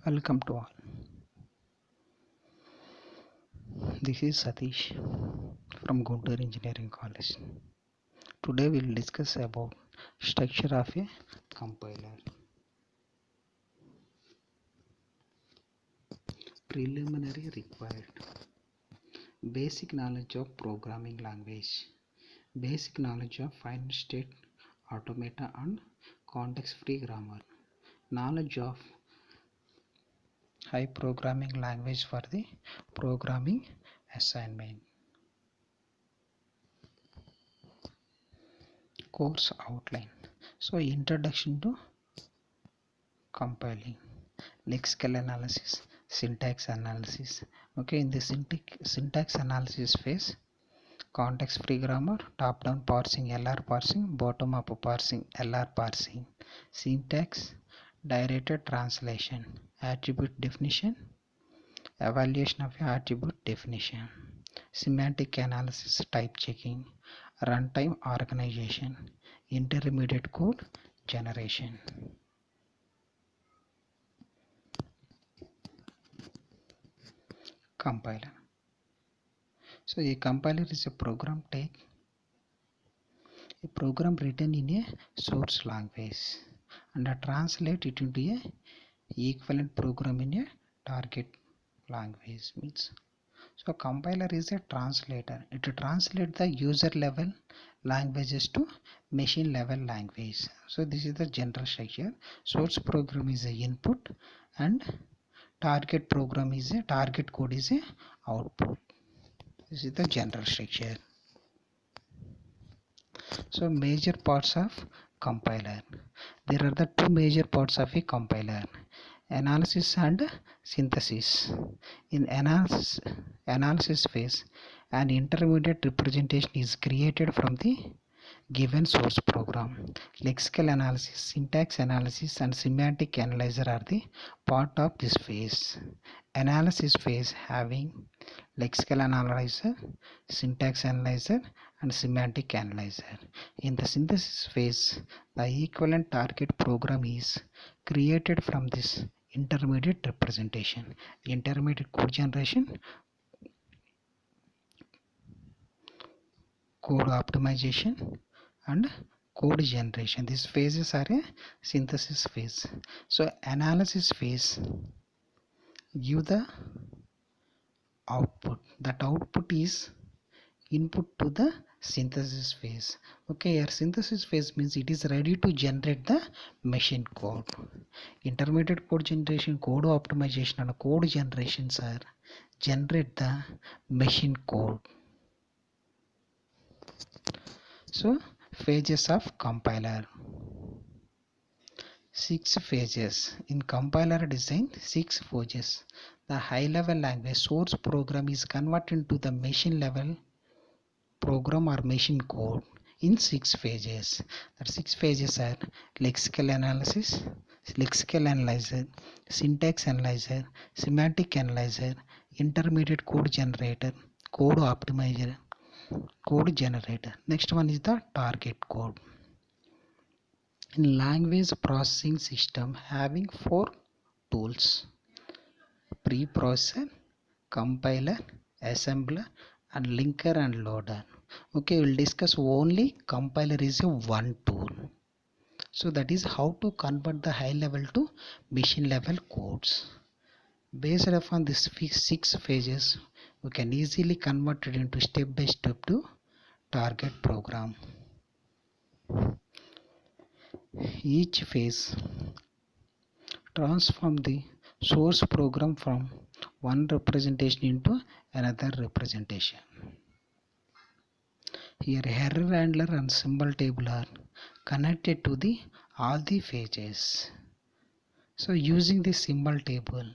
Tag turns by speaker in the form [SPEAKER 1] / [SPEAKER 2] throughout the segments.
[SPEAKER 1] Welcome to all. This is Satish from Guntur Engineering College. Today we will discuss about structure of a compiler. Preliminary required basic knowledge of programming language, basic knowledge of finite state automata and context-free grammar, knowledge of high programming language for the programming assignment. Course outline. So introduction to compiling, lexical analysis, syntax analysis. Okay, in the syntax analysis phase, context free grammar, top down parsing, LR parsing, bottom up parsing, LR parsing, syntax, directed translation, attribute definition, evaluation of attribute definition, semantic analysis, type checking, runtime organization, intermediate code generation. Compiler. So a compiler is a program written in a source language and translate it into a equivalent program in a target language. So a compiler is a translator. It translates the user level languages to machine level language. So this is the general structure. Source program is a input and target code is a output. This is the general structure. So major parts of compiler. There are the two major parts of a compiler: analysis and synthesis. In analysis phase, an intermediate representation is created from the given source program. Lexical analysis, syntax analysis and semantic analyzer are the part of this phase. Analysis phase having lexical analyzer, syntax analyzer and semantic analyzer. In the synthesis phase, the equivalent target program is created from this intermediate representation. Intermediate code generation, code optimization and code generation. These phases are a synthesis phase. So analysis phase give the output. That output is input to the synthesis phase. Okay, here synthesis phase means it is ready to generate the machine code. Intermediate code generation, code optimization and code generations are generate the machine code. So phases of compiler. 6 phases in compiler design. 6 phases. The high level language source program is converted into the machine level program or machine code in 6 phases. The 6 phases are lexical analysis, lexical analyzer, syntax analyzer, semantic analyzer, intermediate code generator, code optimizer, code generator. Next one is the target code. In language processing system having 4 tools: preprocessor, compiler, assembler and linker and loader. Okay, we'll discuss only compiler is a one tool. So that is how to convert the high level to machine level codes. Based upon this 6 phases, we can easily convert it into step by step to target program. Each phase transform the source program from one representation into another representation. Here error handler and symbol table are connected to the all the phases. So using the symbol table,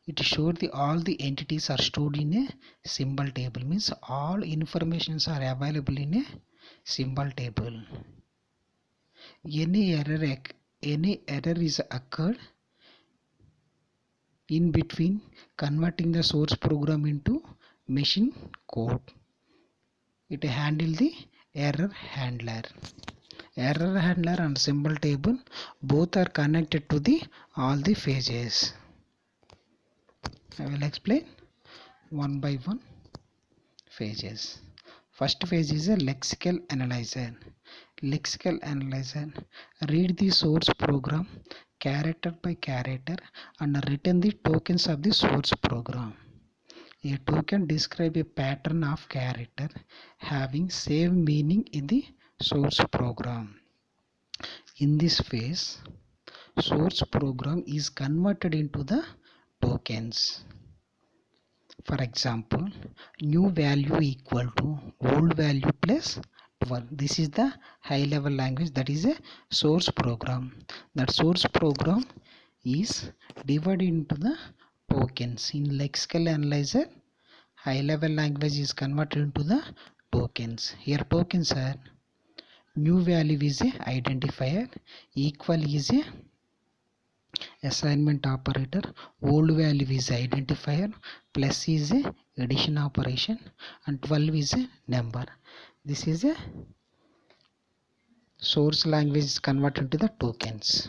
[SPEAKER 1] it shows all the entities are stored in a symbol table, means all informations are available in a symbol table. Any error is occurred in between converting the source program into machine code, it handle the error handler. Error handler and symbol table both are connected to the all the phases. I will explain one by one phases. First phase is a lexical analyzer. Lexical analyzer read the source program character by character and return the tokens of the source program. A token describes a pattern of character having same meaning in the source program. In this phase, source program is converted into the tokens. For example, new value equal to old value plus 12. This is the high level language, that is a source program. That source program is divided into the tokens. In lexical analyzer, high level language is converted into the tokens. Here tokens are new value is a identifier, equal is a assignment operator, old value is identifier, plus is a addition operation, and 12 is a number. This is a source language converted to the tokens.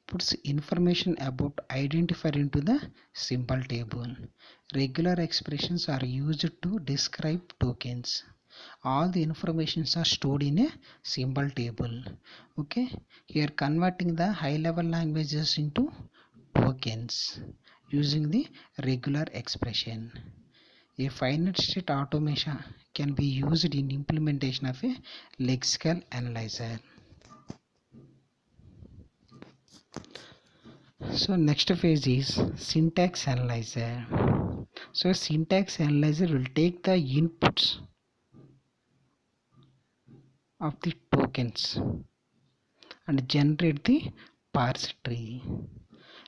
[SPEAKER 1] Puts information about identifier into the symbol table. Regular expressions are used to describe tokens. All the informations are stored in a symbol table. Okay, here converting the high level languages into tokens using the regular expression. A finite state automation can be used in implementation of a lexical analyzer. So next phase is syntax analyzer. So syntax analyzer will take the inputs of the tokens and generate the parse tree.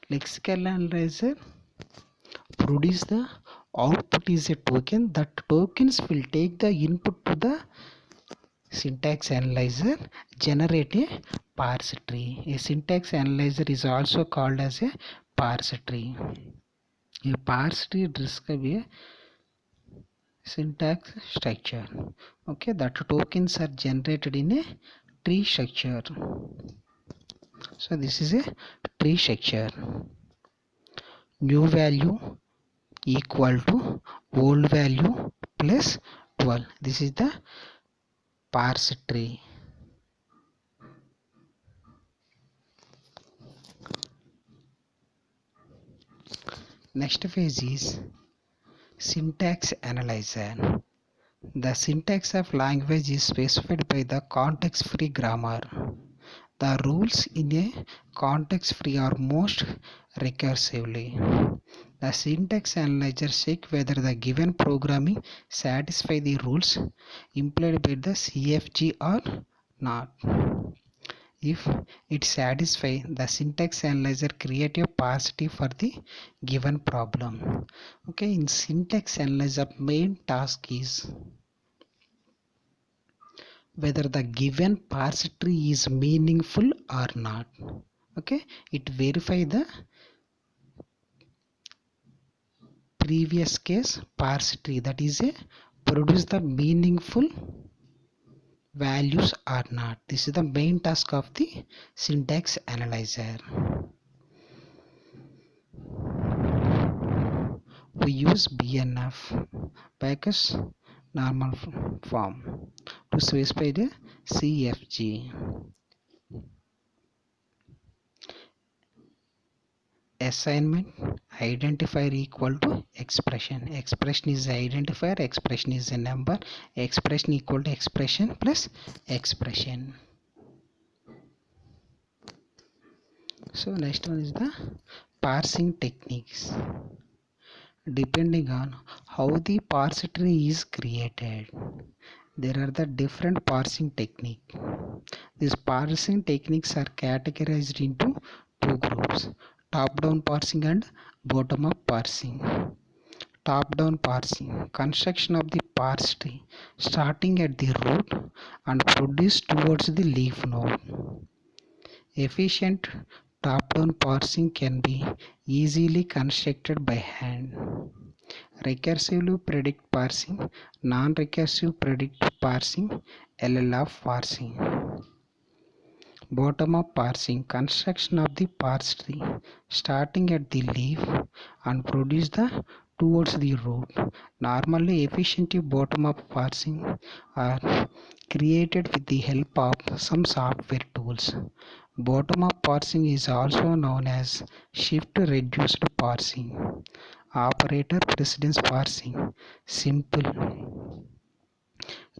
[SPEAKER 1] Lexical analyzer produce the output is a token. That tokens will take the input to the syntax analyzer, generate a parse tree. A syntax analyzer is also called as a parse tree. A parse tree describes a syntax structure. Okay, that tokens are generated in a tree structure. So this is a tree structure. New value equal to old value plus 12. This is the parse tree. Next phase is syntax analyzer. The syntax of language is specified by the context-free grammar. The rules in a context-free are most recursively. The syntax analyzer checks whether the given programming satisfies the rules implied by the CFG or not. If it satisfies, the syntax analyzer creates a parse tree for the given problem. Okay, in syntax analyzer, main task is whether the given parse tree is meaningful or not. Okay, it verify the previous case parse tree, that is a produce the meaningful values or not. This is the main task of the syntax analyzer. We use BNF, Backus normal form, to specify the CFG. Assignment identifier equal to expression. Expression is identifier, expression is a number, expression equal to expression plus expression. So next one is the parsing techniques. Depending on how the parse tree is created, there are the different parsing techniques. These parsing techniques are categorized into two groups: top-down parsing and bottom-up parsing. Top-down parsing, construction of the parse tree starting at the root and produced towards the leaf node. Efficient top-down parsing can be easily constructed by hand. Recursively predict parsing, non-recursive predict parsing, LLF parsing. Bottom up parsing, construction of the parse tree starting at the leaf and produce the towards the root. Normally efficient bottom up parsing are created with the help of some software tools. Bottom up parsing is also known as shift reduced parsing, operator precedence parsing, simple,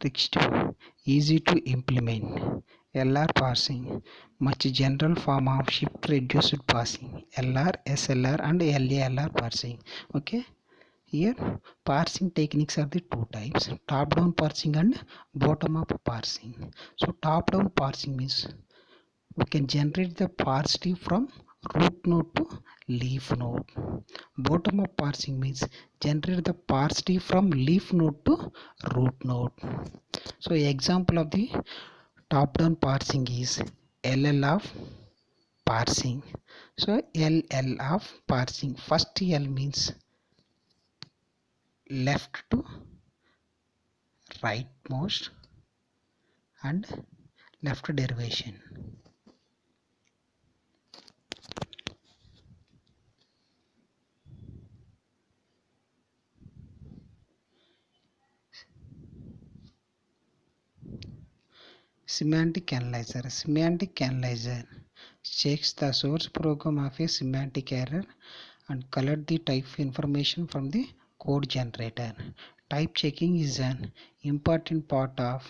[SPEAKER 1] restrictive, easy to implement. LR parsing, much general form of shift reduced parsing. LR, SLR and LALR parsing. Okay. Here parsing techniques are the two types, top down parsing and bottom up parsing. So top down parsing means we can generate the parse tree from root node to leaf node. Bottom up parsing means generate the parse tree from leaf node to root node. So example of the top down parsing is LL of parsing. So LL of parsing, first L means left to rightmost and left derivation. Semantic analyzer. Semantic analyzer checks the source program of a semantic error and collect the type information from the code generator. Type checking is an important part of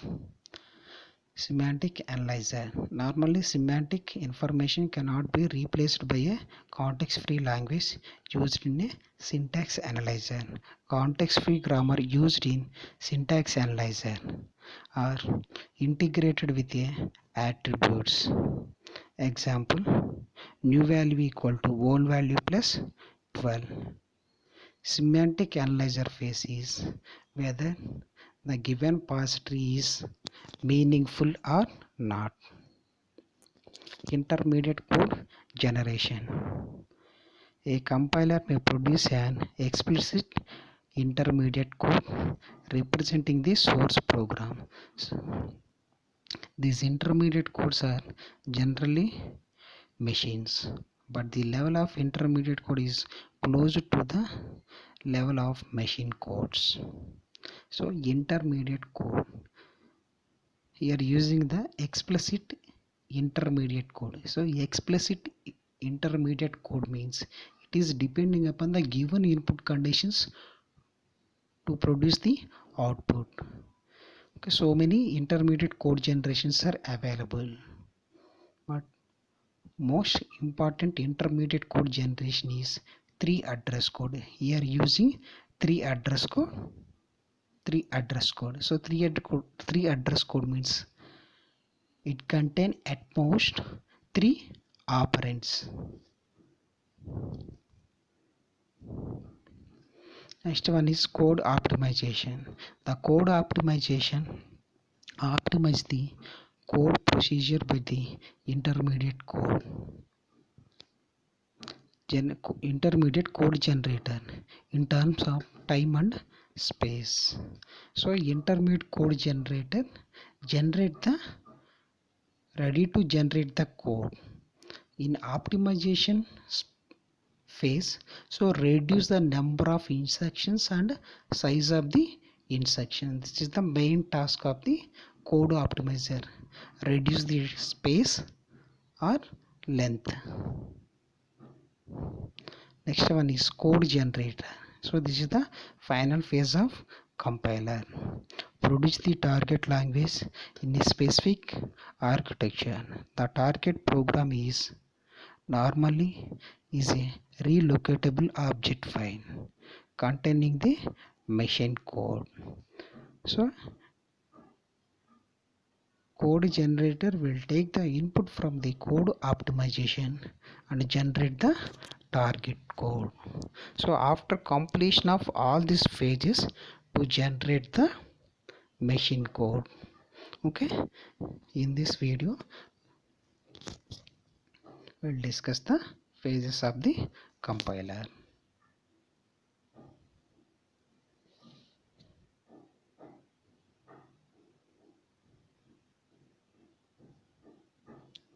[SPEAKER 1] semantic analyzer. Normally semantic information cannot be replaced by a context-free language used in a syntax analyzer. Context-free grammar used in syntax analyzer are integrated with a attributes. Example, new value equal to old value plus 12. Semantic analyzer phase is whether the given parse tree is meaningful or not. Intermediate code generation. A compiler may produce an explicit intermediate code representing the source program. So, these intermediate codes are generally machines, but the level of intermediate code is close to the level of machine codes. So intermediate code, here using the explicit intermediate code. So explicit intermediate code means it is depending upon the given input conditions to produce the output. Okay, so many intermediate code generations are available, but most important intermediate code generation is 3 address code. Here using 3 address code. 3 address code. So 3 address code means it contain at most 3 operands. Next one is code optimization. The code optimization optimize the code procedure by the intermediate code. Intermediate code generator in terms of time and space. So intermediate code generator generate the ready to generate the code in optimization phase. So reduce the number of instructions and size of the instruction. This is the main task of the code optimizer. Reduce the space or length. Next one is code generator. So this is the final phase of compiler. Produce the target language in a specific architecture. The target program is normally is a relocatable object file containing the machine code. So code generator will take the input from the code optimization and generate the target code. So after completion of all these phases to generate the machine code. Okay, in this video we'll discuss the phases of the compiler.